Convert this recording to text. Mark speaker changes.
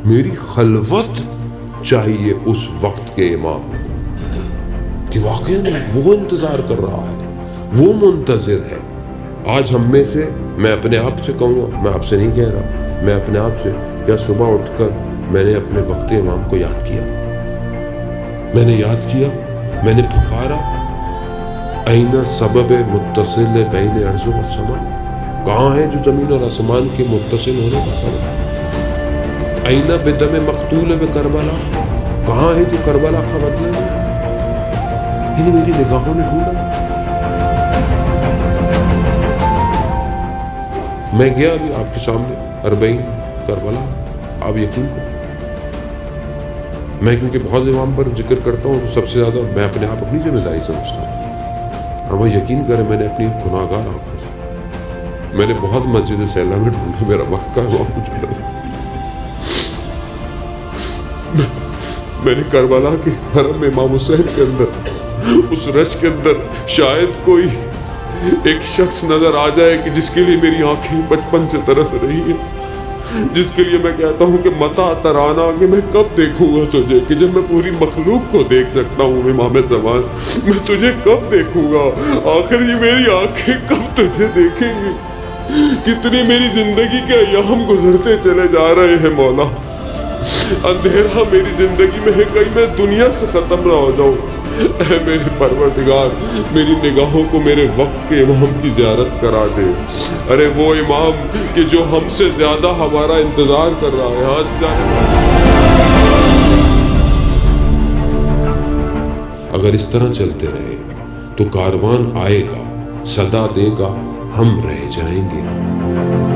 Speaker 1: میری خلوت چاہیے اس وقت کے امام کو کہ واقعا وہ انتظار کر رہا ہے، وہ منتظر ہے۔ آج ہم میں سے، میں اپنے آپ سے کہوں گا، میں آپ سے نہیں کہہ رہا، میں اپنے آپ سے، کیا صبح اٹھ کر میں نے اپنے وقت امام کو یاد کیا؟ میں نے یاد کیا، میں نے پکارا اینہ سبب متصل بین ارض و سما، کہاں ہے جو زمین اور آسمان کے متصل ہونے کا سبب؟ اینہ بدم مقتول بکربلا، کہاں ہے جو کربلا کا مطلب ہے؟ یعنی میری نگاہوں نے ڈھونڈا۔ میں گیا ابھی آپ کے سامنے 40 کربلا، آپ یقین کریں، میں کیونکہ بہت امام پر ذکر کرتا ہوں تو سب سے زیادہ میں اپنے آپ اپنی ذمہ داری سمجھتا ہوں۔ ہم یقین کریں، میں نے اپنی گناہگار آنکھوں سے، میں نے بہت مسجد سیلا میں ڈھونڈا میرا وقت کا امام مجھے، میں نے کربلا کے حرم میں امام حسین کے اندر، اس رش کے اندر شاید کوئی ایک شخص نظر آ جائے کہ جس کے لیے میری آنکھیں بچپن سے ترس رہی ہیں، جس کے لیے میں کہتا ہوں کہ متا ترانا، کہ میں کب دیکھوں گا تجھے، کہ جب میں پوری مخلوق کو دیکھ سکتا ہوں امام زمان، میں تجھے کب دیکھوں گا؟ آخر یہ میری آنکھیں کب تجھے دیکھیں گی؟ کتنی میری زندگی کے ایام گزرتے چلے جا رہے ہیں مولا، اندھیرا میری زندگی میں ہے، کہیں میں دنیا سے ختم نہ ہو جاؤں۔ اے میرے پروردگار، میری نگاہوں کو میرے وقت کے امام کی زیارت کرا دے۔ ارے وہ امام کہ جو ہم سے زیادہ ہمارا انتظار کر رہا ہے، آج جانے اگر اس طرح چلتے رہے تو کاروان آئے گا، صدا دے گا، ہم رہ جائیں گے۔